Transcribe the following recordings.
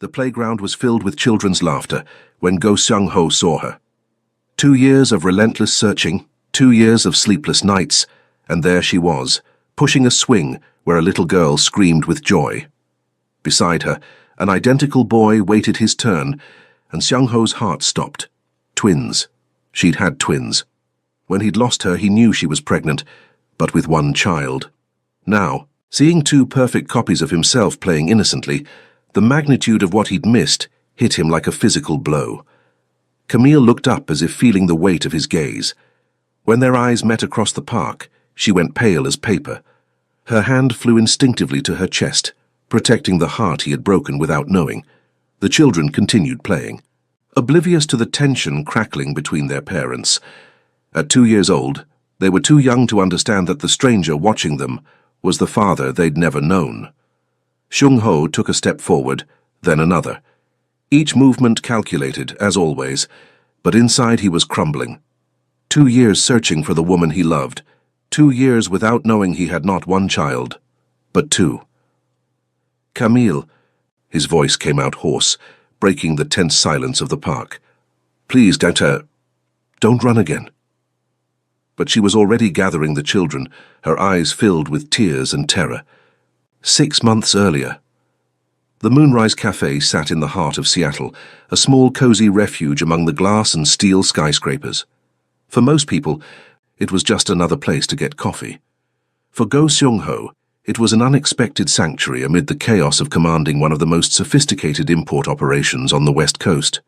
The playground was filled with children's laughter when Go Seung-ho saw her. 2 years of relentless searching, 2 years of sleepless nights, and there she was, pushing a swing where a little girl screamed with joy. Beside her, an identical boy waited his turn, and Seung-ho's heart stopped. Twins. She'd had twins. When he'd lost her, he knew she was pregnant, but with one child. Now, seeing 2 perfect copies of himself playing innocently, the magnitude of what he'd missed hit him like a physical blow. Camille looked up as if feeling the weight of his gaze. When their eyes met across the park, she went pale as paper. Her hand flew instinctively to her chest, protecting the heart he had broken without knowing. The children continued playing, oblivious to the tension crackling between their parents. At 2 years old, they were too young to understand that the stranger watching them was the father they'd never known. Seung-ho took a step forward, then another. Each movement calculated, as always, but inside he was crumbling. 2 years searching for the woman he loved, 2 years without knowing he had not one child, but 2. Camille, his voice came out hoarse, breaking the tense silence of the park. Please, don't run again. But she was already gathering the children, her eyes filled with tears and terror. 6 months earlier. The Moonrise Cafe sat in the heart of Seattle, a small cozy refuge among the glass and steel skyscrapers. For most people, it was just another place to get coffee. For Go Seung-ho, it was an unexpected sanctuary amid the chaos of commanding one of the most sophisticated import operations on the West Coast.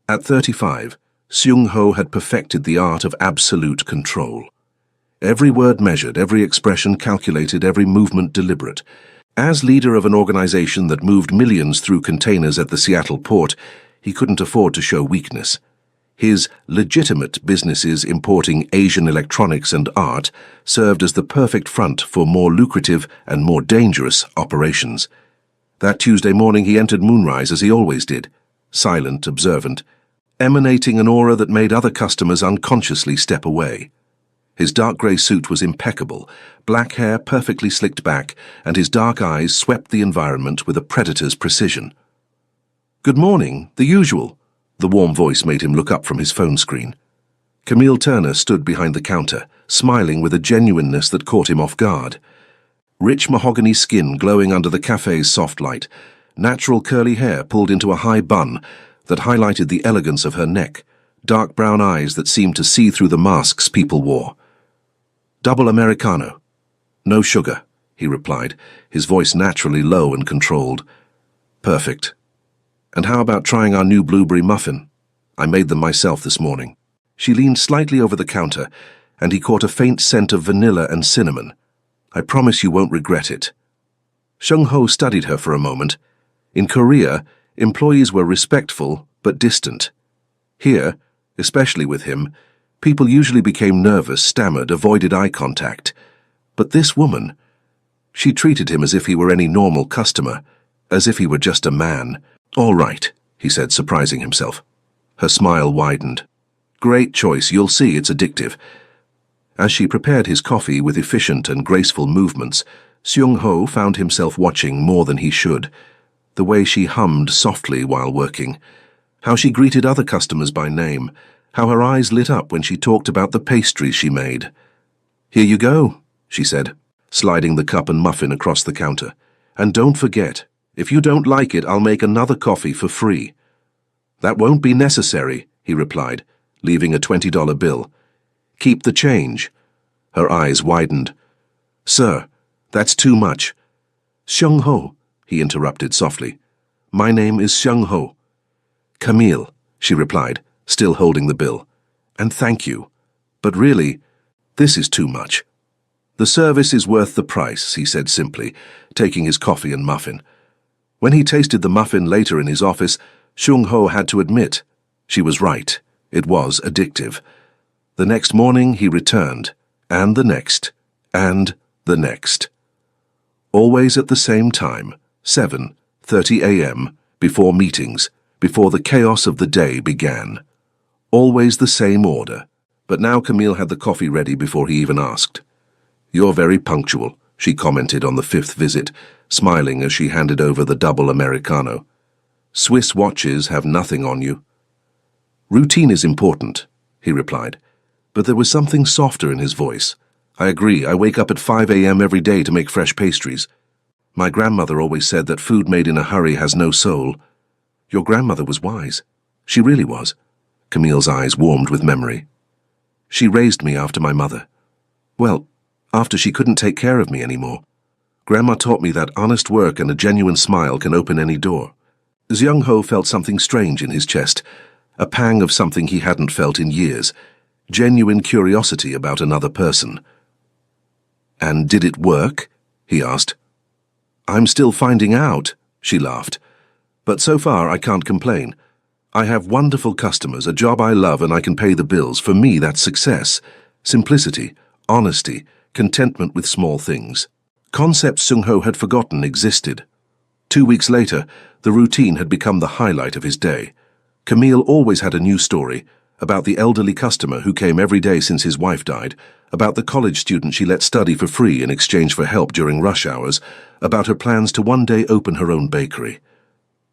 At 35, Seung-ho had perfected the art of absolute control. Every word measured, every expression calculated, every movement deliberate. As leader of an organization that moved millions through containers at the Seattle port, he couldn't afford to show weakness. His legitimate businesses importing Asian electronics and art served as the perfect front for more lucrative and more dangerous operations. That Tuesday morning he entered Moonrise as he always did, silent, observant, emanating an aura that made other customers unconsciously step away. His dark grey suit was impeccable, black hair perfectly slicked back, and his dark eyes swept the environment with a predator's precision. "Good morning, the usual," the warm voice made him look up from his phone screen. Camille Turner stood behind the counter, smiling with a genuineness that caught him off guard. Rich mahogany skin glowing under the cafe's soft light, natural curly hair pulled into a high bun that highlighted the elegance of her neck, dark brown eyes that seemed to see through the masks people wore. "Double Americano." "No sugar," he replied, his voice naturally low and controlled. "Perfect. And how about trying our new blueberry muffin? I made them myself this morning." She leaned slightly over the counter, and he caught a faint scent of vanilla and cinnamon. "I promise you won't regret it." Seung-ho studied her for a moment. In Korea, employees were respectful but distant. Here, especially with him, people usually became nervous, stammered, avoided eye contact. But this woman, she treated him as if he were any normal customer, as if he were just a man. "All right," he said, surprising himself. Her smile widened. "Great choice, you'll see it's addictive." As she prepared his coffee with efficient and graceful movements, Seung-ho found himself watching more than he should. The way she hummed softly while working, how she greeted other customers by name, how her eyes lit up when she talked about the pastries she made. "Here you go," she said, sliding the cup and muffin across the counter. "And don't forget, if you don't like it, I'll make another coffee for free." "That won't be necessary," he replied, leaving a $20 bill. "Keep the change." Her eyes widened. "Sir, that's too much." "Seung-ho," he interrupted softly. "My name is Seung-ho." "Camille," she replied, still holding the bill. "And thank you. But really, this is too much." "The service is worth the price," he said simply, taking his coffee and muffin. When he tasted the muffin later in his office, Seung-ho had to admit, she was right. It was addictive. The next morning he returned, and the next, and the next. Always at the same time, 7:30 a.m., before meetings, before the chaos of the day began. Always the same order, but now Camille had the coffee ready before he even asked. "You're very punctual," she commented on the 5th visit, smiling as she handed over the double Americano. Swiss watches have nothing on you. Routine is important, he replied, but there was something softer in his voice. I agree, I wake up at 5 a.m. every day to make fresh pastries. My grandmother always said that food made in a hurry has no soul. Your grandmother was wise. She really was. Camille's eyes warmed with memory. She raised me after my mother. Well, after she couldn't take care of me anymore. Grandma taught me that honest work and a genuine smile can open any door. Xiang Ho felt something strange in his chest, a pang of something he hadn't felt in years, genuine curiosity about another person. And did it work? He asked. I'm still finding out, she laughed. But so far I can't complain. I have wonderful customers, a job I love, and I can pay the bills. For me, that's success. Simplicity, honesty, contentment with small things. Concepts Xiang Ho had forgotten existed. 2 weeks later, the routine had become the highlight of his day. Camille always had a new story, about the elderly customer who came every day since his wife died, about the college student she let study for free in exchange for help during rush hours, about her plans to one day open her own bakery.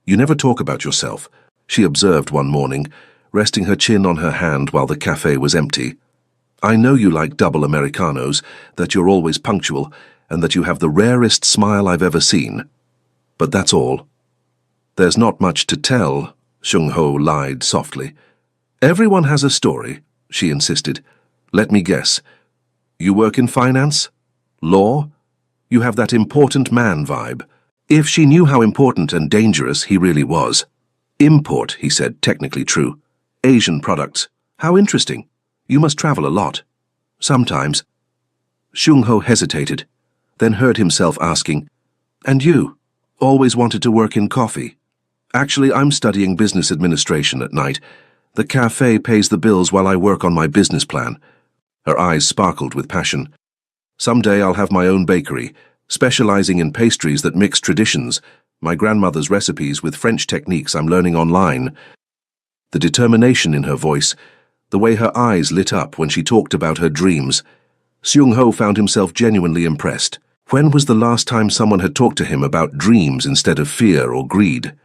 You never talk about yourself, she observed one morning, resting her chin on her hand while the cafe was empty. I know you like double Americanos, that you're always punctual, and that you have the rarest smile I've ever seen. But that's all. There's not much to tell, Xiang Ho lied softly. Everyone has a story, she insisted. Let me guess. You work in finance? Law? You have that important man vibe. If she knew how important and dangerous he really was. Import, he said, technically true. Asian products. How interesting. You must travel a lot. Sometimes. Xiang Ho hesitated, then heard himself asking, And you? Always wanted to work in coffee? Actually, I'm studying business administration at night. The cafe pays the bills while I work on my business plan. Her eyes sparkled with passion. Someday I'll have my own bakery, specializing in pastries that mix traditions, my grandmother's recipes with French techniques I'm learning online. The determination in her voice, the way her eyes lit up when she talked about her dreams. Xiang Ho found himself genuinely impressed. When was the last time someone had talked to him about dreams instead of fear or greed?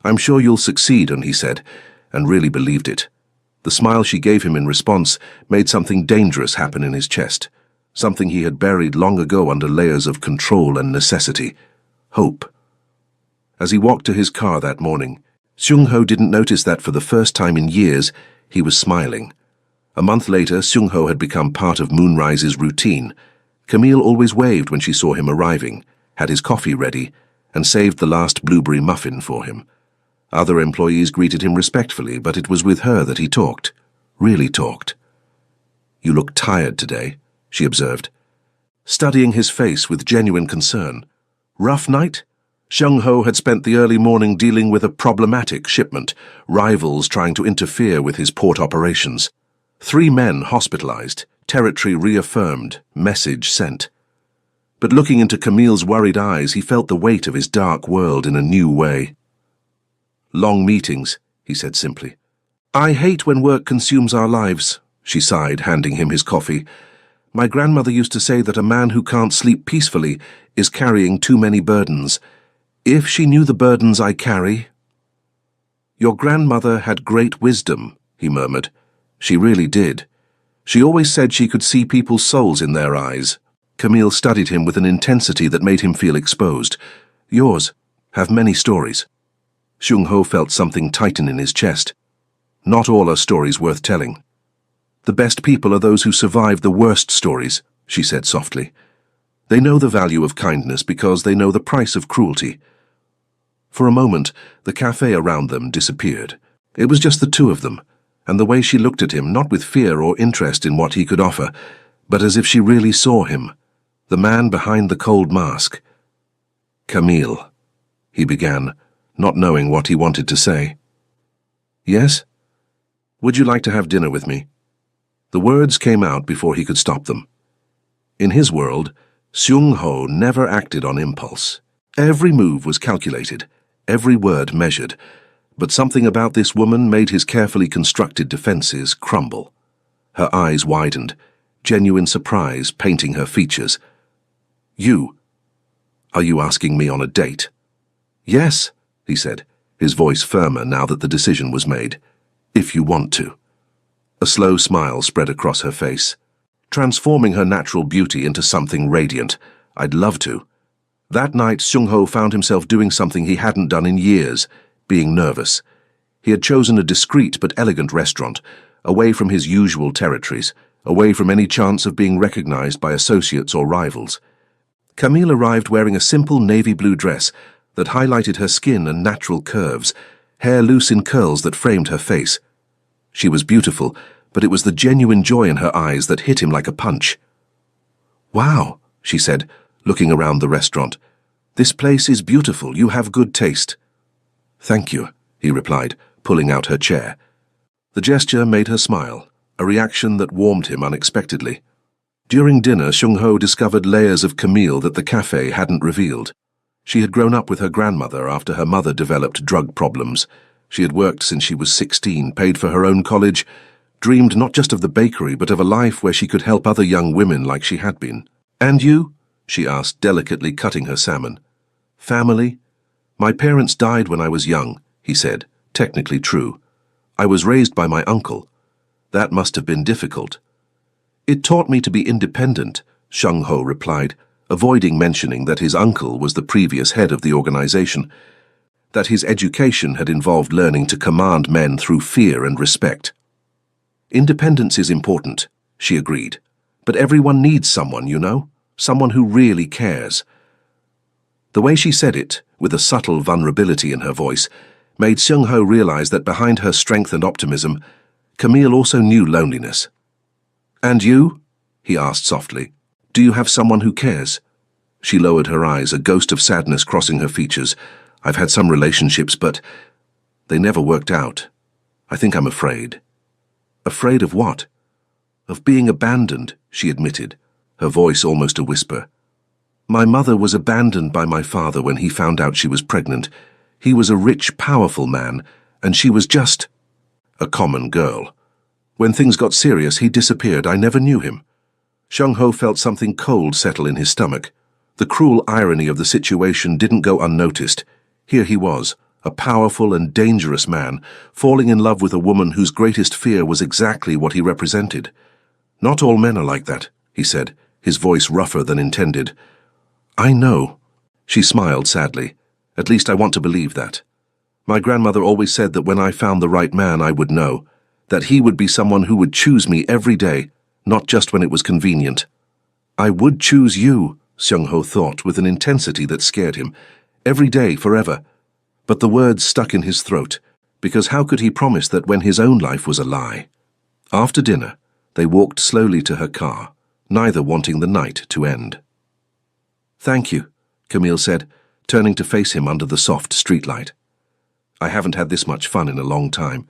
I'm sure you'll succeed, he said, and really believed it. The smile she gave him in response made something dangerous happen in his chest, something he had buried long ago under layers of control and necessity. Hope. As he walked to his car that morning, Xiang Ho didn't notice that for the first time in years, he was smiling. A month later, Xiang Ho had become part of Moonrise's routine. Camille always waved when she saw him arriving, had his coffee ready, and saved the last blueberry muffin for him. Other employees greeted him respectfully, but it was with her that he talked, really talked. You look tired today, she observed, studying his face with genuine concern. Rough night? Xiang Ho had spent the early morning dealing with a problematic shipment, rivals trying to interfere with his port operations. 3 men hospitalized, territory reaffirmed, message sent. But looking into Camille's worried eyes, he felt the weight of his dark world in a new way. Long meetings, he said simply. I hate when work consumes our lives, she sighed, handing him his coffee. My grandmother used to say that a man who can't sleep peacefully is carrying too many burdens. If she knew the burdens I carry... Your grandmother had great wisdom, he murmured. She really did. She always said she could see people's souls in their eyes. Camille studied him with an intensity that made him feel exposed. Yours have many stories. Xiang Ho felt something tighten in his chest. Not all are stories worth telling. The best people are those who survive the worst stories, she said softly. They know the value of kindness because they know the price of cruelty. For a moment, the cafe around them disappeared. It was just the two of them, and the way she looked at him, not with fear or interest in what he could offer, but as if she really saw him, the man behind the cold mask. Camille, he began, not knowing what he wanted to say. Yes? Would you like to have dinner with me? The words came out before he could stop them. In his world, Xiang Ho never acted on impulse. Every move was calculated, every word measured, but something about this woman made his carefully constructed defenses crumble. Her eyes widened, genuine surprise painting her features. You? Are you asking me on a date? Yes, he said, his voice firmer now that the decision was made. If you want to. A slow smile spread across her face, transforming her natural beauty into something radiant. I'd love to. That night, Seung-ho found himself doing something he hadn't done in years, being nervous. He had chosen a discreet but elegant restaurant, away from his usual territories, away from any chance of being recognized by associates or rivals. Camille arrived wearing a simple navy blue dress that highlighted her skin and natural curves, hair loose in curls that framed her face. She was beautiful, but it was the genuine joy in her eyes that hit him like a punch. "Wow," she said, looking around the restaurant. "This place is beautiful. You have good taste." "Thank you," he replied, pulling out her chair. The gesture made her smile, a reaction that warmed him unexpectedly. During dinner, Seung-ho discovered layers of Camille that the cafe hadn't revealed. She had grown up with her grandmother after her mother developed drug problems. She had worked since she was 16, paid for her own college, dreamed not just of the bakery but of a life where she could help other young women like she had been. "And you?" she asked, delicately cutting her salmon. "Family? My parents died when I was young," he said, technically true. "I was raised by my uncle. That must have been difficult." "It taught me to be independent," Seung-ho replied, avoiding mentioning that his uncle was the previous head of the organization, that his education had involved learning to command men through fear and respect. "Independence is important," she agreed, "but everyone needs someone, you know, someone who really cares." The way she said it, with a subtle vulnerability in her voice, made Seung-ho realize that behind her strength and optimism, Camille also knew loneliness. "And you?" he asked softly. "Do you have someone who cares?" She lowered her eyes, a ghost of sadness crossing her features. "I've had some relationships, but they never worked out. I think I'm afraid." "Afraid of what?" "Of being abandoned," she admitted, her voice almost a whisper. "My mother was abandoned by my father when he found out she was pregnant. He was a rich, powerful man, and she was just a common girl. When things got serious, he disappeared. I never knew him." Seung-ho felt something cold settle in his stomach. The cruel irony of the situation didn't go unnoticed. Here he was, a powerful and dangerous man, falling in love with a woman whose greatest fear was exactly what he represented. "Not all men are like that," he said, his voice rougher than intended. "I know." She smiled sadly. "At least I want to believe that. My grandmother always said that when I found the right man I would know, that he would be someone who would choose me every day, not just when it was convenient." "I would choose you," Seung-ho thought with an intensity that scared him. "Every day, forever." But the words stuck in his throat, because how could he promise that when his own life was a lie? After dinner, they walked slowly to her car, neither wanting the night to end. "Thank you," Camille said, turning to face him under the soft streetlight. "I haven't had this much fun in a long time."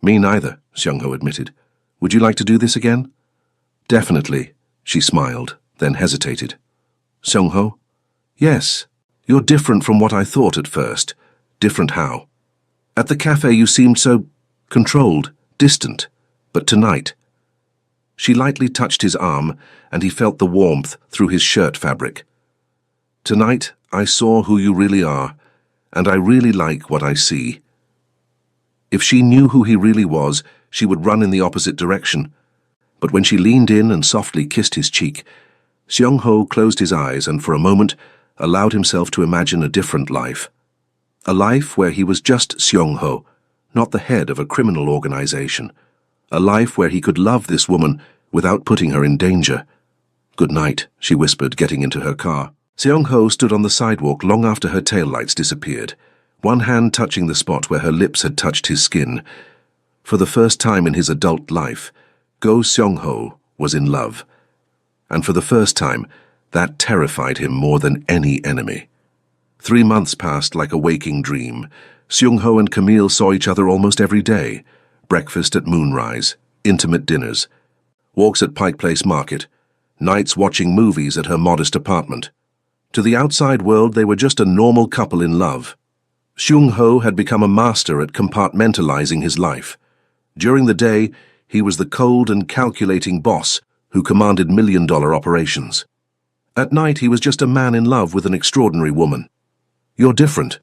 "Me neither," Seung-ho admitted. "Would you like to do this again?" "Definitely," she smiled, then hesitated. "Seung-ho?" "Yes. You're different from what I thought at first." "Different how?" "At the cafe you seemed so controlled, distant. But tonight—" She lightly touched his arm, and he felt the warmth through his shirt fabric. "Tonight I saw who you really are, and I really like what I see." If she knew who he really was, she would run in the opposite direction. But when she leaned in and softly kissed his cheek, Seung-ho closed his eyes and for a moment allowed himself to imagine a different life. A life where he was just Seung-ho, not the head of a criminal organization. A life where he could love this woman without putting her in danger. "Good night," she whispered, getting into her car. Seung-ho stood on the sidewalk long after her taillights disappeared, one hand touching the spot where her lips had touched his skin. For the first time in his adult life, Go Seung-ho was in love. And for the first time, that terrified him more than any enemy. 3 months passed like a waking dream. Seung-ho and Camille saw each other almost every day. Breakfast at moonrise, intimate dinners, walks at Pike Place Market, nights watching movies at her modest apartment. To the outside world, they were just a normal couple in love. Seung-ho had become a master at compartmentalizing his life. During the day, he was the cold and calculating boss who commanded million-dollar operations. At night, he was just a man in love with an extraordinary woman. "You're different."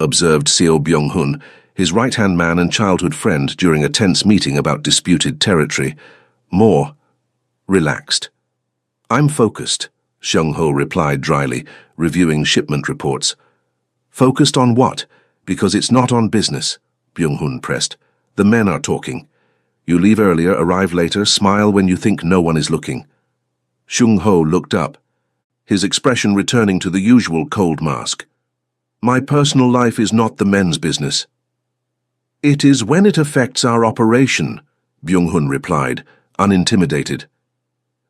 observed Seo Byung-hun, his right-hand man and childhood friend during a tense meeting about disputed territory. More relaxed. I'm focused, Seung-ho replied dryly, reviewing shipment reports. Focused on what? Because it's not on business, Byung-hun pressed. The men are talking. You leave earlier, arrive later, smile when you think no one is looking. Seung-ho looked up, his expression returning to the usual cold mask. My personal life is not the men's business. It is when it affects our operation, Byung-hun replied, unintimidated.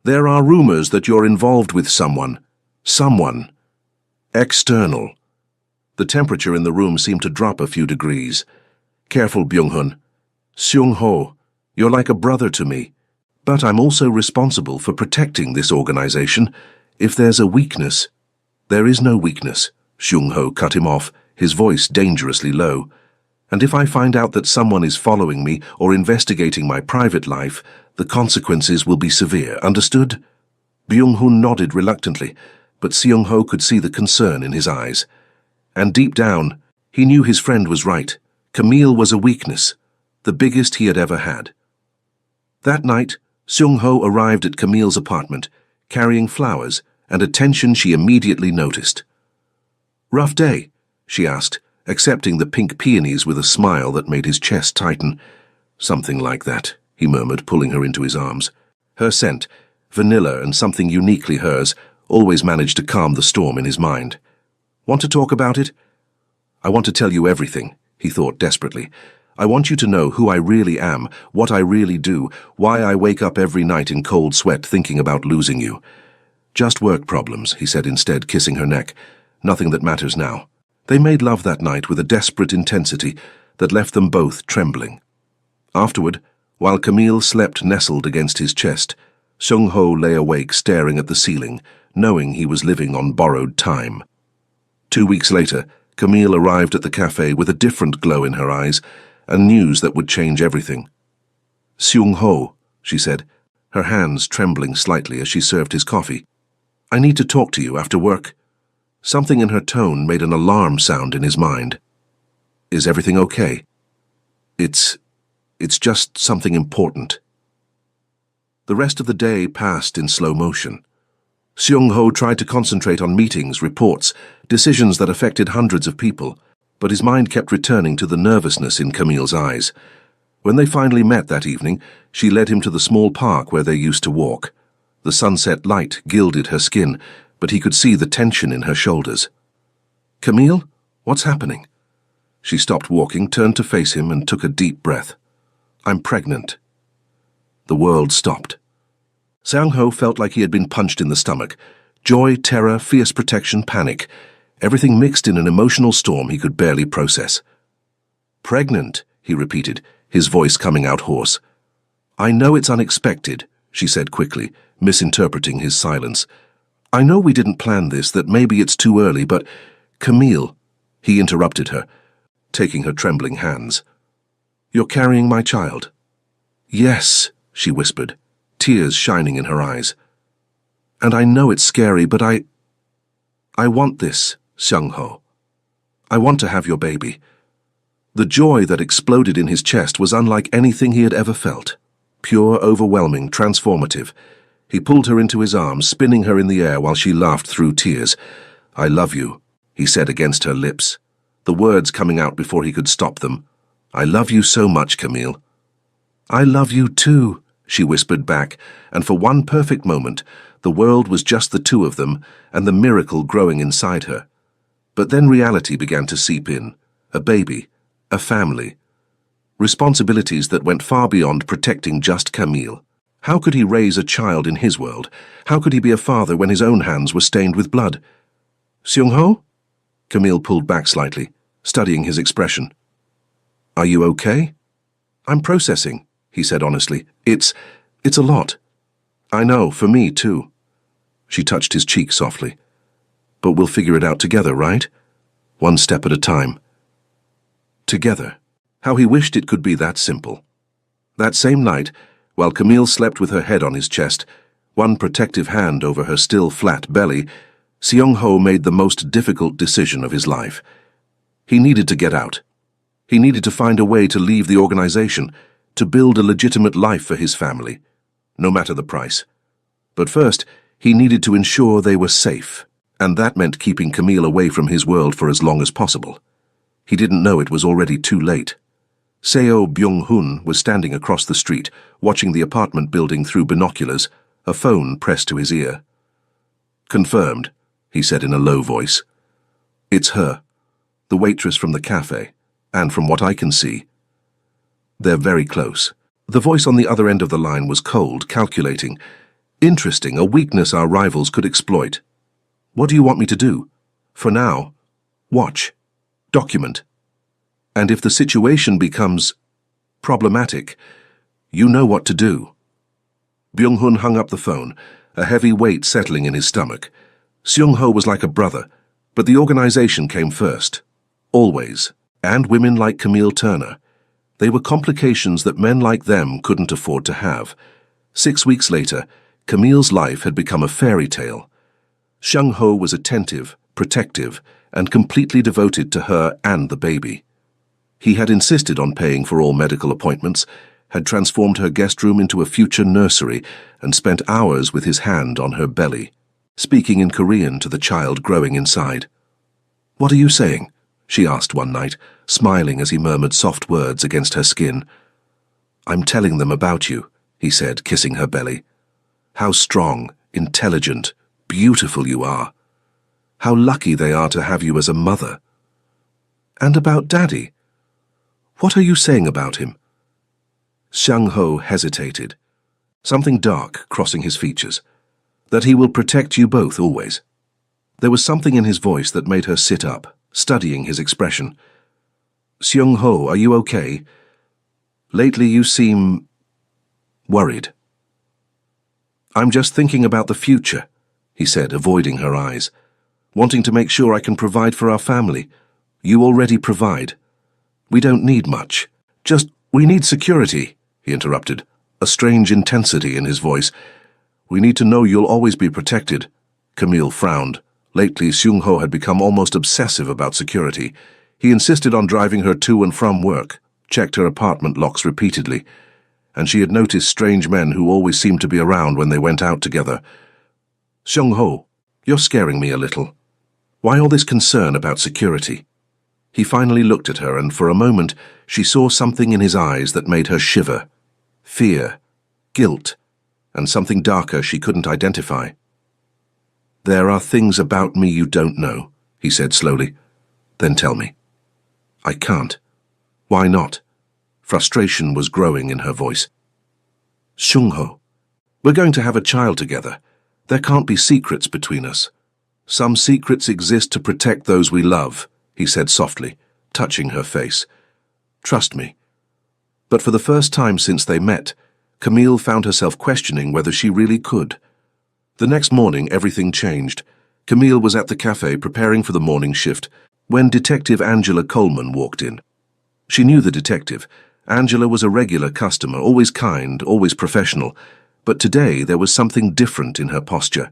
There are rumors that you're involved with someone. Someone. External. The temperature in the room seemed to drop a few degrees. Careful, Byung-hun. Seung-ho, you're like a brother to me. But I'm also responsible for protecting this organization. If there's a weakness... There is no weakness, Seung-ho cut him off, his voice dangerously low. And if I find out that someone is following me or investigating my private life, the consequences will be severe, understood? Byung-hun nodded reluctantly, but Seung-ho could see the concern in his eyes. And deep down, he knew his friend was right. Camille was a weakness, the biggest he had ever had. That night, Seung-ho arrived at Camille's apartment, carrying flowers and attention she immediately noticed. Rough day? She asked, accepting the pink peonies with a smile that made his chest tighten. Something like that, he murmured, pulling her into his arms. Her scent, vanilla and something uniquely hers, always managed to calm the storm in his mind. Want to talk about it? I want to tell you everything, he thought desperately. I want you to know who I really am, what I really do, why I wake up every night in cold sweat thinking about losing you. Just work problems, he said instead, kissing her neck. Nothing that matters now. They made love that night with a desperate intensity that left them both trembling. Afterward, while Camille slept nestled against his chest, Seung-ho lay awake staring at the ceiling, knowing he was living on borrowed time. 2 weeks later, Camille arrived at the cafe with a different glow in her eyes and news that would change everything. Seung-ho, she said, her hands trembling slightly as she served his coffee. I need to talk to you after work. Something in her tone made an alarm sound in his mind. Is everything okay? It's just something important. The rest of the day passed in slow motion. Seung-ho tried to concentrate on meetings, reports, decisions that affected hundreds of people, but his mind kept returning to the nervousness in Camille's eyes. When they finally met that evening, she led him to the small park where they used to walk. The sunset light gilded her skin, but he could see the tension in her shoulders. Camille, what's happening? She stopped walking, turned to face him, and took a deep breath. I'm pregnant. The world stopped. Seung-ho felt like he had been punched in the stomach. Joy, terror, fierce protection, panic. Everything mixed in an emotional storm he could barely process. Pregnant, he repeated, his voice coming out hoarse. I know it's unexpected, she said quickly, misinterpreting his silence. I know we didn't plan this, that maybe it's too early, but... Camille, he interrupted her, taking her trembling hands. You're carrying my child? Yes, she whispered, tears shining in her eyes. And I know it's scary, but I want this, Seung-ho. I want to have your baby. The joy that exploded in his chest was unlike anything he had ever felt. Pure, overwhelming, transformative. He pulled her into his arms, spinning her in the air while she laughed through tears. I love you, he said against her lips, the words coming out before he could stop them. I love you so much, Camille. I love you too, she whispered back, and for one perfect moment, the world was just the two of them and the miracle growing inside her. But then reality began to seep in. A baby, a family. Responsibilities that went far beyond protecting just Camille. How could he raise a child in his world? How could he be a father when his own hands were stained with blood? Seung-ho? Camille pulled back slightly, studying his expression. Are you okay? I'm processing, he said honestly. It's a lot. I know, for me too. She touched his cheek softly. But we'll figure it out together, right? One step at a time. Together. How he wished it could be that simple. That same night, while Camille slept with her head on his chest, one protective hand over her still flat belly, Seung-ho made the most difficult decision of his life. He needed to get out. He needed to find a way to leave the organization, to build a legitimate life for his family, no matter the price. But first, he needed to ensure they were safe, and that meant keeping Camille away from his world for as long as possible. He didn't know it was already too late. Seo Byung-hun was standing across the street, watching the apartment building through binoculars, a phone pressed to his ear. "Confirmed," he said in a low voice. "It's her, the waitress from the cafe, and from what I can see, they're very close." The voice on the other end of the line was cold, calculating. "Interesting, a weakness our rivals could exploit. What do you want me to do? For now, watch, document. And if the situation becomes problematic, you know what to do." Byung-hun hung up the phone, a heavy weight settling in his stomach. Seung-ho was like a brother, but the organization came first. Always. And women like Camille Turner. They were complications that men like them couldn't afford to have. 6 weeks later, Camille's life had become a fairy tale. Seung-ho was attentive, protective, and completely devoted to her and the baby. He had insisted on paying for all medical appointments, had transformed her guest room into a future nursery, and spent hours with his hand on her belly, speaking in Korean to the child growing inside. "What are you saying?" she asked one night, smiling as he murmured soft words against her skin. "I'm telling them about you," he said, kissing her belly. "How strong, intelligent, beautiful you are. How lucky they are to have you as a mother. And about Daddy? What are you saying about him?" Seung-ho hesitated, something dark crossing his features. "That he will protect you both always." There was something in his voice that made her sit up, studying his expression. "Seung-ho, are you okay? Lately you seem worried." "I'm just thinking about the future," he said, avoiding her eyes. "Wanting to make sure I can provide for our family. You already provide. We don't need much. We need security," he interrupted, a strange intensity in his voice. "We need to know you'll always be protected." Camille frowned. Lately, Seung-ho had become almost obsessive about security. He insisted on driving her to and from work, checked her apartment locks repeatedly, and she had noticed strange men who always seemed to be around when they went out together. "Seung-ho, you're scaring me a little. Why all this concern about security?" He finally looked at her, and for a moment she saw something in his eyes that made her shiver. Fear, guilt, and something darker she couldn't identify. "There are things about me you don't know," he said slowly. "Then tell me." "I can't." "Why not?" Frustration was growing in her voice. "Seung-ho, we're going to have a child together. There can't be secrets between us. Some secrets exist to protect those we love," he said softly, touching her face. "Trust me." But for the first time since they met, Camille found herself questioning whether she really could. The next morning, everything changed. Camille was at the cafe preparing for the morning shift when Detective Angela Coleman walked in. She knew the detective. Angela was a regular customer, always kind, always professional, but today there was something different in her posture.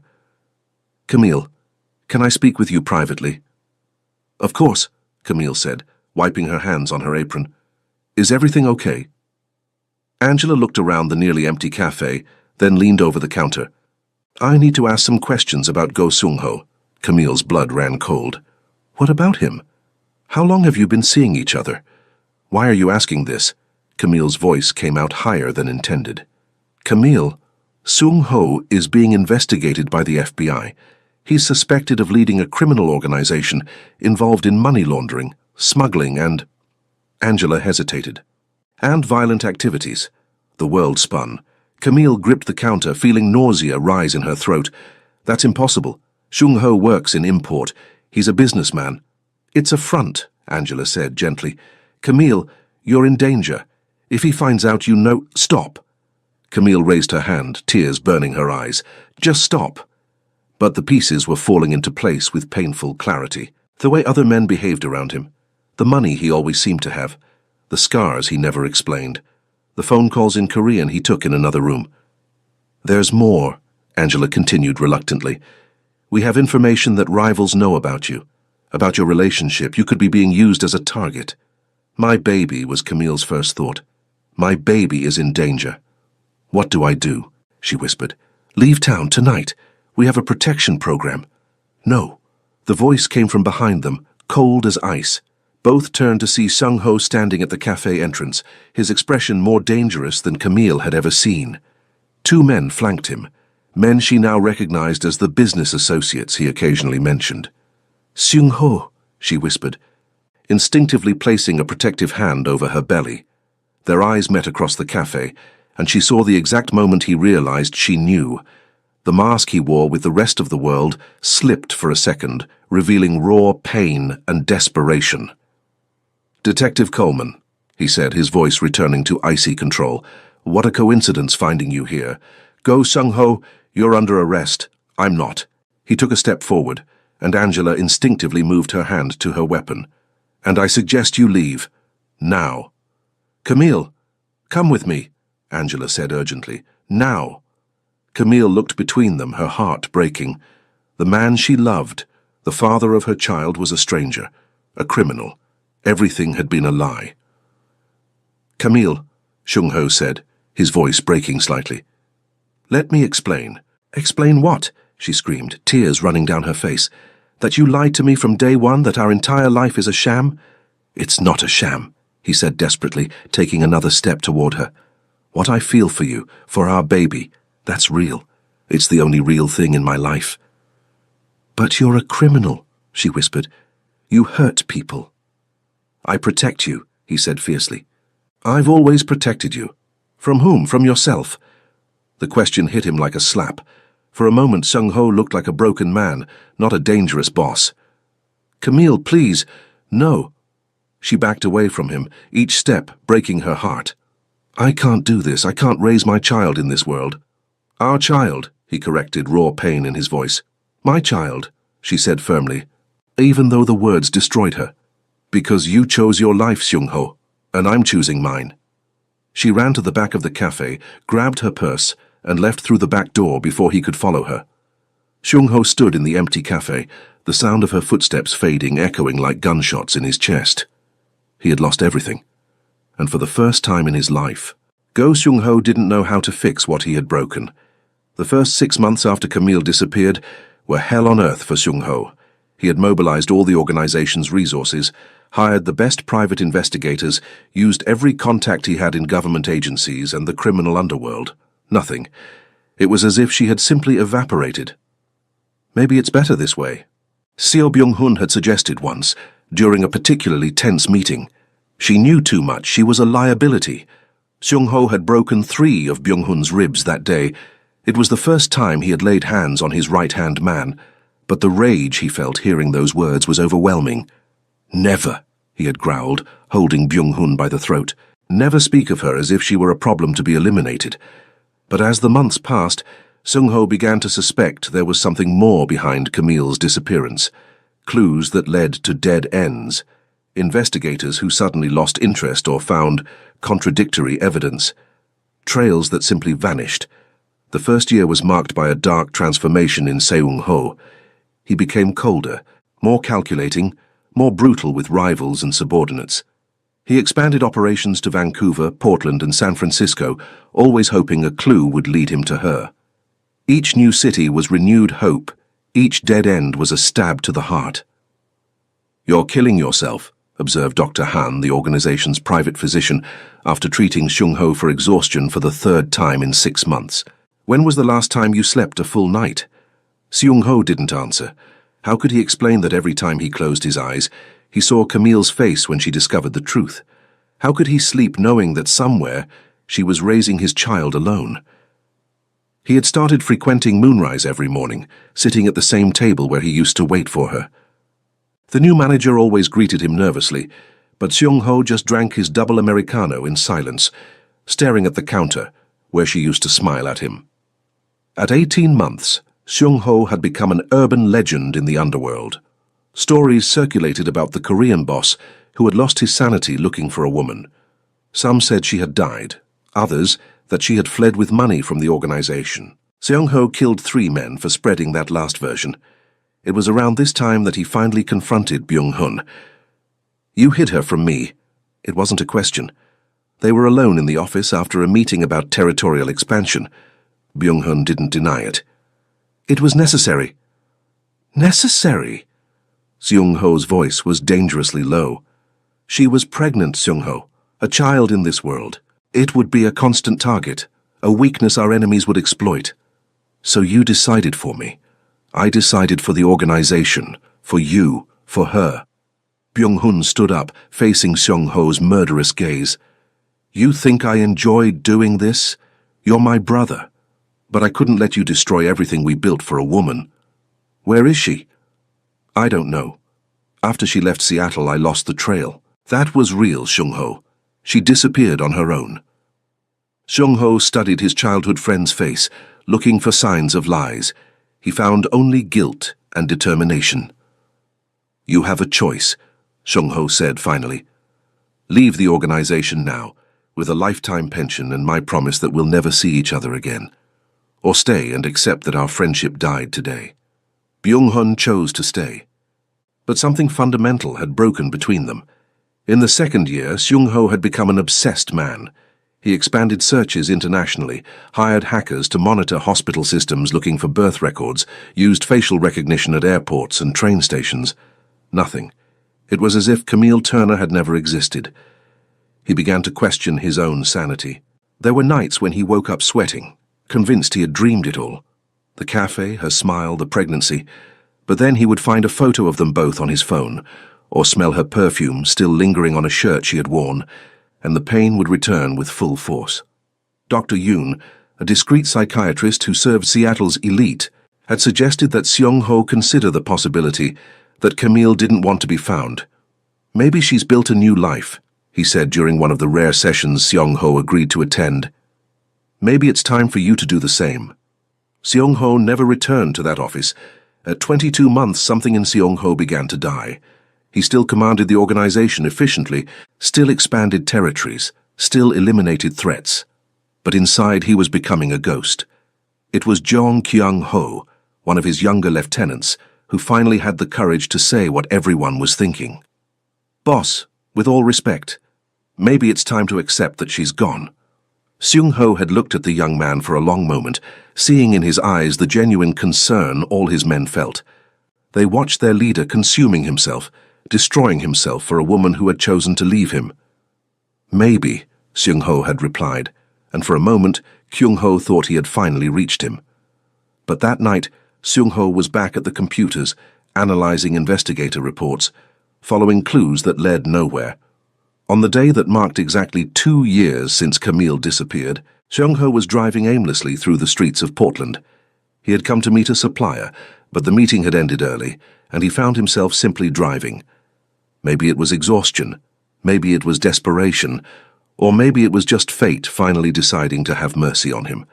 "Camille, can I speak with you privately?" "Of course," Camille said, wiping her hands on her apron. "Is everything okay?" Angela looked around the nearly empty cafe, then leaned over the counter. "I need to ask some questions about Go Seung-ho." Camille's blood ran cold. "What about him? How long have you been seeing each other? Why are you asking this?" Camille's voice came out higher than intended. "Camille, Seung-ho is being investigated by the FBI. He's suspected of leading a criminal organization involved in money laundering, smuggling, and—" Angela hesitated. "And violent activities." The world spun. Camille gripped the counter, feeling nausea rise in her throat. "That's impossible. Seung-ho works in import. He's a businessman." "It's a front," Angela said gently. "Camille, you're in danger. If he finds out you know—" "Stop." Camille raised her hand, tears burning her eyes. "Just stop." But the pieces were falling into place with painful clarity. The way other men behaved around him, the money he always seemed to have, the scars he never explained, the phone calls in Korean he took in another room. "There's more," Angela continued reluctantly. "We have information that rivals know about you. About your relationship, you could be being used as a target. My baby was Camille's first thought. My baby is in danger. What do I do? She whispered. Leave town tonight. We have a protection program. No. The voice came from behind them, cold as ice. Both turned to see Sung-ho standing at the cafe entrance, his expression more dangerous than Camille had ever seen. Two men flanked him, men she now recognized as the business associates he occasionally mentioned. Sung-ho, she whispered, instinctively placing a protective hand over her belly. Their eyes met across the cafe, and she saw the exact moment he realized she knew. The mask he wore with the rest of the world slipped for a second, revealing raw pain and desperation. Detective Coleman, he said, his voice returning to icy control. What a coincidence finding you here. Go, Sung-ho, you're under arrest. I'm not. He took a step forward, and Angela instinctively moved her hand to her weapon. And I suggest you leave. Now. Camille, come with me, Angela said urgently. Now. Camille looked between them, her heart breaking. The man she loved, the father of her child, was a stranger, a criminal. Everything had been a lie. Camille, Sung-ho said, his voice breaking slightly. Let me explain. Explain what? She screamed, tears running down her face. That you lied to me from day one, that our entire life is a sham? It's not a sham, he said desperately, taking another step toward her. What I feel for you, for our baby, that's real. It's the only real thing in my life. But you're a criminal, she whispered. You hurt people. I protect you, he said fiercely. I've always protected you. From whom? From yourself. The question hit him like a slap. For a moment, Sung-ho looked like a broken man, not a dangerous boss. Camille, please. No. She backed away from him, each step breaking her heart. I can't do this. I can't raise my child in this world. Our child, he corrected, raw pain in his voice. My child, she said firmly, even though the words destroyed her. Because you chose your life, Sung-ho, and I'm choosing mine. She ran to the back of the cafe, grabbed her purse, and left through the back door before he could follow her. Sung-ho stood in the empty cafe, the sound of her footsteps fading, echoing like gunshots in his chest. He had lost everything, and for the first time in his life. Go Sung-ho didn't know how to fix what he had broken. The first 6 months after Camille disappeared were hell on earth for Sung-ho. He had mobilized all the organization's resources, hired the best private investigators, used every contact he had in government agencies and the criminal underworld. Nothing. It was as if she had simply evaporated. Maybe it's better this way. Seo Byung-hun had suggested once, during a particularly tense meeting. She knew too much. She was a liability. Sung-ho had broken 3 of Byung-hun's ribs that day. It was the first time he had laid hands on his right-hand man, but the rage he felt hearing those words was overwhelming. Never, he had growled, holding Byung-hun by the throat. Never speak of her as if she were a problem to be eliminated. But as the months passed, Sung-ho began to suspect there was something more behind Camille's disappearance. Clues that led to dead ends. Investigators who suddenly lost interest or found contradictory evidence. Trails that simply vanished. The first year was marked by a dark transformation in Seung-ho. He became colder, more calculating, more brutal with rivals and subordinates. He expanded operations to Vancouver, Portland, and San Francisco, always hoping a clue would lead him to her. Each new city was renewed hope. Each dead end was a stab to the heart. You're killing yourself, observed Dr. Han, the organization's private physician, after treating Sung-ho for exhaustion for the 3rd time in 6 months. When was the last time you slept a full night? Sung-ho didn't answer. How could he explain that every time he closed his eyes, he saw Camille's face when she discovered the truth? How could he sleep knowing that somewhere she was raising his child alone? He had started frequenting Moonrise every morning, sitting at the same table where he used to wait for her. The new manager always greeted him nervously, but Sung-ho just drank his double Americano in silence, staring at the counter, where she used to smile at him. At 18 months, Sung-ho had become an urban legend in the underworld. Stories circulated about the Korean boss who had lost his sanity looking for a woman. Some said she had died, others that she had fled with money from the organization. Sung-ho killed 3 men for spreading that last version. It was around this time that he finally confronted Byung-hun. "You hid her from me." It wasn't a question. They were alone in the office after a meeting about territorial expansion. Byung-hun didn't deny it. "It was necessary." "Necessary?" Seung-ho's voice was dangerously low. "She was pregnant, Seung-ho, a child in this world. It would be a constant target, a weakness our enemies would exploit. So you decided for me. I decided for the organization, for you, for her." Byung-hun stood up, facing Seung-ho's murderous gaze. "You think I enjoyed doing this? You're my brother. But I couldn't let you destroy everything we built for a woman. Where is she?" "I don't know. After she left Seattle, I lost the trail." "That was real, Seung-ho. She disappeared on her own." Seung-ho studied his childhood friend's face, looking for signs of lies. He found only guilt and determination. "You have a choice," Seung-ho said finally. "Leave the organization now, with a lifetime pension and my promise that we'll never see each other again. Or stay and accept that our friendship died today." Byung-hun chose to stay. But something fundamental had broken between them. In the second year, Seung-ho had become an obsessed man. He expanded searches internationally, hired hackers to monitor hospital systems looking for birth records, used facial recognition at airports and train stations. Nothing. It was as if Camille Turner had never existed. He began to question his own sanity. There were nights when he woke up sweating, convinced he had dreamed it all. The cafe, her smile, the pregnancy. But then he would find a photo of them both on his phone, or smell her perfume still lingering on a shirt she had worn, and the pain would return with full force. Dr. Yoon, a discreet psychiatrist who served Seattle's elite, had suggested that Seung-ho consider the possibility that Camille didn't want to be found. "Maybe she's built a new life," he said during one of the rare sessions Seung-ho agreed to attend. "Maybe it's time for you to do the same." Seung-ho never returned to that office. At 22 months, something in Seung-ho began to die. He still commanded the organization efficiently, still expanded territories, still eliminated threats. But inside he was becoming a ghost. It was Jong Kyung-ho, one of his younger lieutenants, who finally had the courage to say what everyone was thinking. "Boss, with all respect, maybe it's time to accept that she's gone." Seung-ho had looked at the young man for a long moment, seeing in his eyes the genuine concern all his men felt. They watched their leader consuming himself, destroying himself for a woman who had chosen to leave him. "Maybe," Seung-ho had replied, and for a moment Kyung-ho thought he had finally reached him. But that night, Seung-ho was back at the computers, analyzing investigator reports, following clues that led nowhere. On the day that marked exactly 2 years since Camille disappeared, Seung-ho was driving aimlessly through the streets of Portland. He had come to meet a supplier, but the meeting had ended early, and he found himself simply driving. Maybe it was exhaustion, maybe it was desperation, or maybe it was just fate finally deciding to have mercy on him.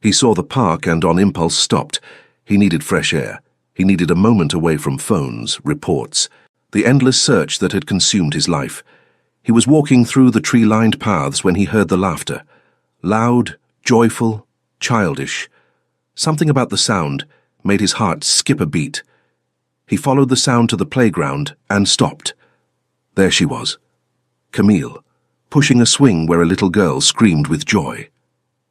He saw the park and on impulse stopped. He needed fresh air. He needed a moment away from phones, reports, the endless search that had consumed his life. He was walking through the tree-lined paths when he heard the laughter. Loud, joyful, childish. Something about the sound made his heart skip a beat. He followed the sound to the playground and stopped. There she was, Camille, pushing a swing where a little girl screamed with joy.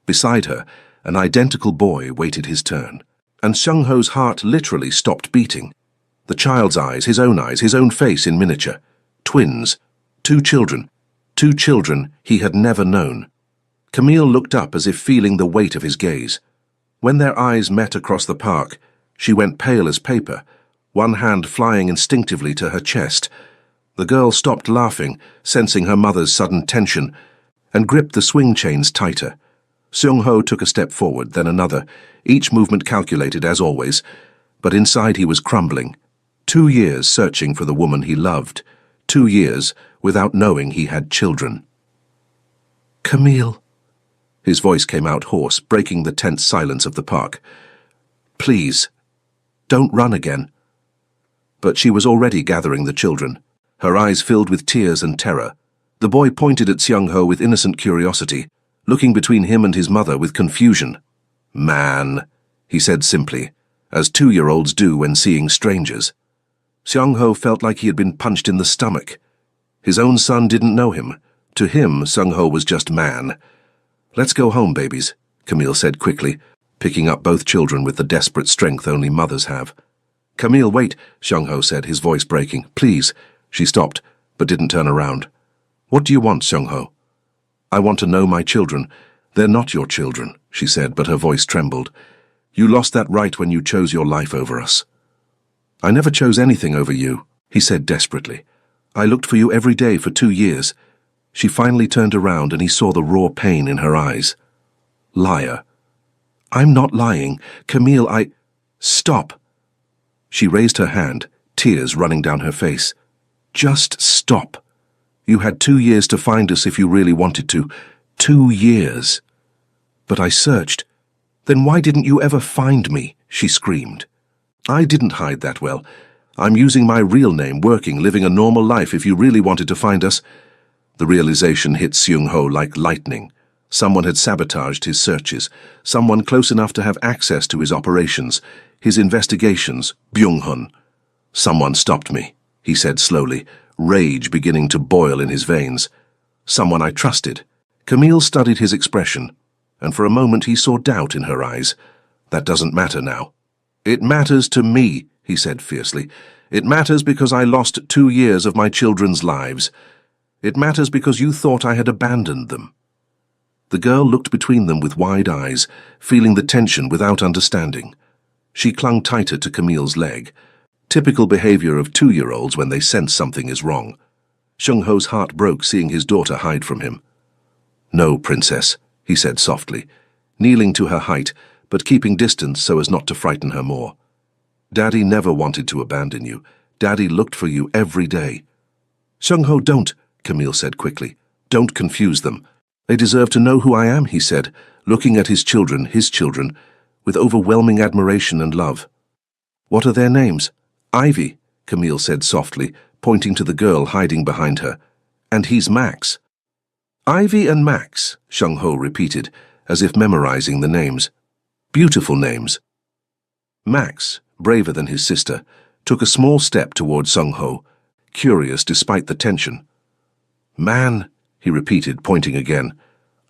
Beside her, an identical boy waited his turn, and Seung-ho's heart literally stopped beating. The child's eyes, his own face in miniature. Twins. 2 children he had never known. Camille looked up as if feeling the weight of his gaze. When their eyes met across the park, she went pale as paper, one hand flying instinctively to her chest. The girl stopped laughing, sensing her mother's sudden tension, and gripped the swing chains tighter. Seung-ho took a step forward, then another, each movement calculated as always, but inside he was crumbling. 2 years searching for the woman he loved. 2 years without knowing he had children. "Camille." His voice came out hoarse, breaking the tense silence of the park. "Please, don't run again." But she was already gathering the children, her eyes filled with tears and terror. The boy pointed at Seung-ho with innocent curiosity, looking between him and his mother with confusion. "Man," he said simply, as 2-year-olds do when seeing strangers. Seung-ho felt like he had been punched in the stomach. His own son didn't know him. To him, Seung-ho was just man. "Let's go home, babies," Camille said quickly, picking up both children with the desperate strength only mothers have. "Camille, wait," Seung-ho said, his voice breaking. "Please." She stopped, but didn't turn around. "What do you want, Seung-ho?" "I want to know my children. They're not your children," she said, but her voice trembled. "You lost that right when you chose your life over us." "I never chose anything over you," he said desperately. "I looked for you every day for 2 years. She finally turned around and he saw the raw pain in her eyes. "Liar." "I'm not lying. Camille, Stop." She raised her hand, tears running down her face. "Just stop. You had 2 years to find us if you really wanted to. 2 years." "But I searched." "Then why didn't you ever find me?" she screamed. "I didn't hide that well. I'm using my real name, working, living a normal life if you really wanted to find us." The realization hit Seung-ho like lightning. Someone had sabotaged his searches, someone close enough to have access to his operations, his investigations, Byung-hun. "Someone stopped me," he said slowly, rage beginning to boil in his veins. "Someone I trusted." Camille studied his expression, and for a moment he saw doubt in her eyes. "That doesn't matter now." "It matters to me," he said fiercely. "It matters because I lost 2 years of my children's lives. It matters because you thought I had abandoned them." The girl looked between them with wide eyes, feeling the tension without understanding. She clung tighter to Camille's leg. Typical behavior of 2-year-olds when they sense something is wrong. Seung-ho's heart broke seeing his daughter hide from him. "No, princess," he said softly, kneeling to her height, but keeping distance so as not to frighten her more. "Daddy never wanted to abandon you. Daddy looked for you every day." "Seung-ho, don't," Camille said quickly. "Don't confuse them. They deserve to know who I am," he said, looking at his children, with overwhelming admiration and love. "What are their names?" "Ivy," Camille said softly, pointing to the girl hiding behind her. "And he's Max." "Ivy and Max," Seung-ho repeated, as if memorizing the names. "Beautiful names." Max, braver than his sister, took a small step toward Seung-ho, curious despite the tension. "Man," he repeated, pointing again.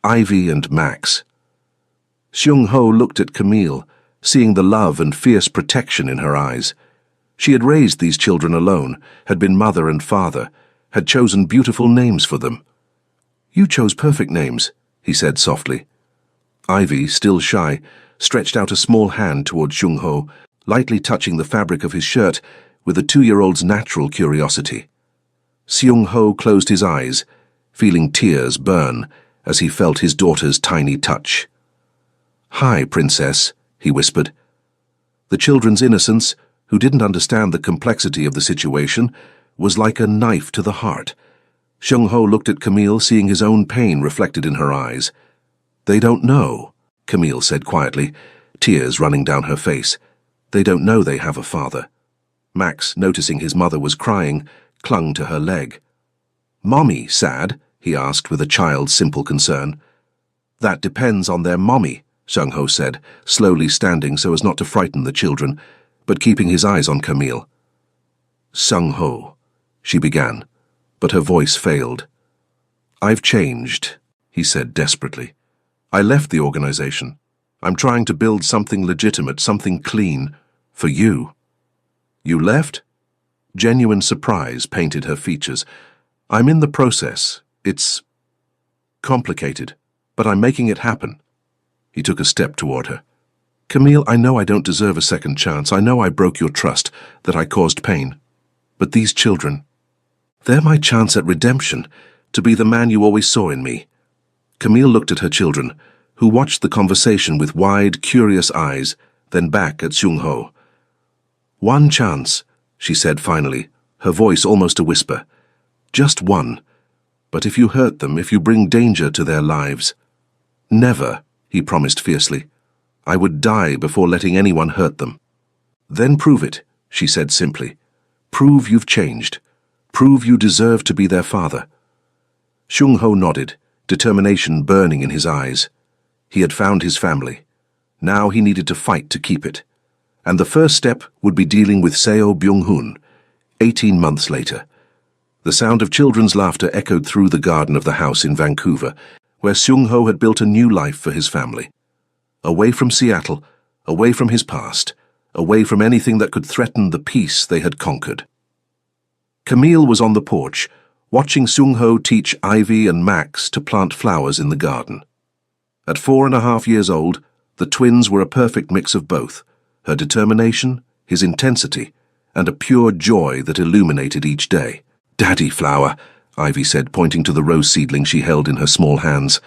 "Ivy and Max." Seung-ho looked at Camille, seeing the love and fierce protection in her eyes. She had raised these children alone, had been mother and father, had chosen beautiful names for them. "You chose perfect names," he said softly. Ivy, still shy, stretched out a small hand toward Seung-ho, lightly touching the fabric of his shirt with a 2-year-old's natural curiosity. Seung-ho closed his eyes, feeling tears burn as he felt his daughter's tiny touch. "Hi, princess," he whispered. The children's innocence, who didn't understand the complexity of the situation, was like a knife to the heart. Seung-ho looked at Camille, seeing his own pain reflected in her eyes. "They don't know," Camille said quietly, tears running down her face. "They don't know they have a father." Max, noticing his mother was crying, clung to her leg. "Mommy sad?" he asked with a child's simple concern. "That depends on their mommy," Seung-ho said, slowly standing so as not to frighten the children, but keeping his eyes on Camille. "Seung-ho," she began, but her voice failed. "I've changed," he said desperately. "I left the organization. I'm trying to build something legitimate, something clean, for you." "You left?" Genuine surprise painted her features. "I'm in the process. It's complicated, but I'm making it happen." He took a step toward her. "Camille, I know I don't deserve a second chance. I know I broke your trust, that I caused pain. But these children, they're my chance at redemption, to be the man you always saw in me." Camille looked at her children, who watched the conversation with wide, curious eyes, then back at Seung-ho. "One chance," she said finally, her voice almost a whisper. "Just one. But if you hurt them, if you bring danger to their lives—" "Never," he promised fiercely. "I would die before letting anyone hurt them." "Then prove it," she said simply. "Prove you've changed. Prove you deserve to be their father." Seung-ho nodded, determination burning in his eyes. He had found his family. Now he needed to fight to keep it. And the first step would be dealing with Seo Byung-hun, 18 months later. The sound of children's laughter echoed through the garden of the house in Vancouver, where Seung-ho had built a new life for his family. Away from Seattle, away from his past, away from anything that could threaten the peace they had conquered. Camille was on the porch, watching Seung-ho teach Ivy and Max to plant flowers in the garden. At 4.5 years old, the twins were a perfect mix of both, her determination, his intensity, and a pure joy that illuminated each day. "Daddy flower," Ivy said, pointing to the rose seedling she held in her small hands.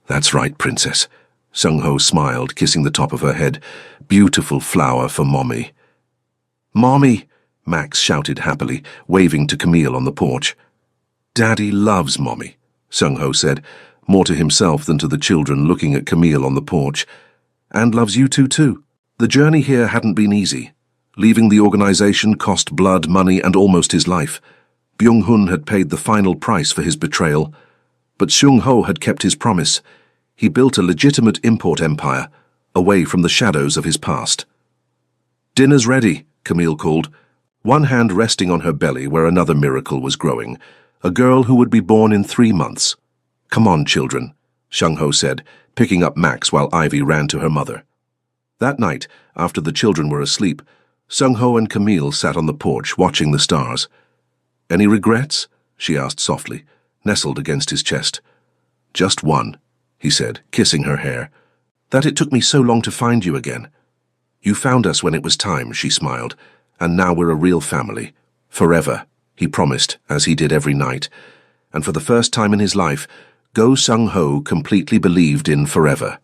"That's right, princess." Seung-ho smiled, kissing the top of her head. "Beautiful flower for Mommy." "Mommy!" Max shouted happily, waving to Camille on the porch. "Daddy loves Mommy," Seung-ho said, more to himself than to the children looking at Camille on the porch. "And loves you two too." The journey here hadn't been easy. Leaving the organization cost blood, money, and almost his life. Byung-hun had paid the final price for his betrayal. But Seung-ho had kept his promise. He built a legitimate import empire, away from the shadows of his past. "Dinner's ready," Camille called, one hand resting on her belly where another miracle was growing, a girl who would be born in 3 months. "Come on, children," Seung-ho said, picking up Max while Ivy ran to her mother. That night, after the children were asleep, Seung-ho and Camille sat on the porch watching the stars. "Any regrets?" she asked softly, nestled against his chest. "Just one," he said, kissing her hair. "That it took me so long to find you again." "You found us when it was time," she smiled, "and now we're a real family. Forever," he promised, as he did every night. And for the first time in his life, Go Sung-ho completely believed in forever.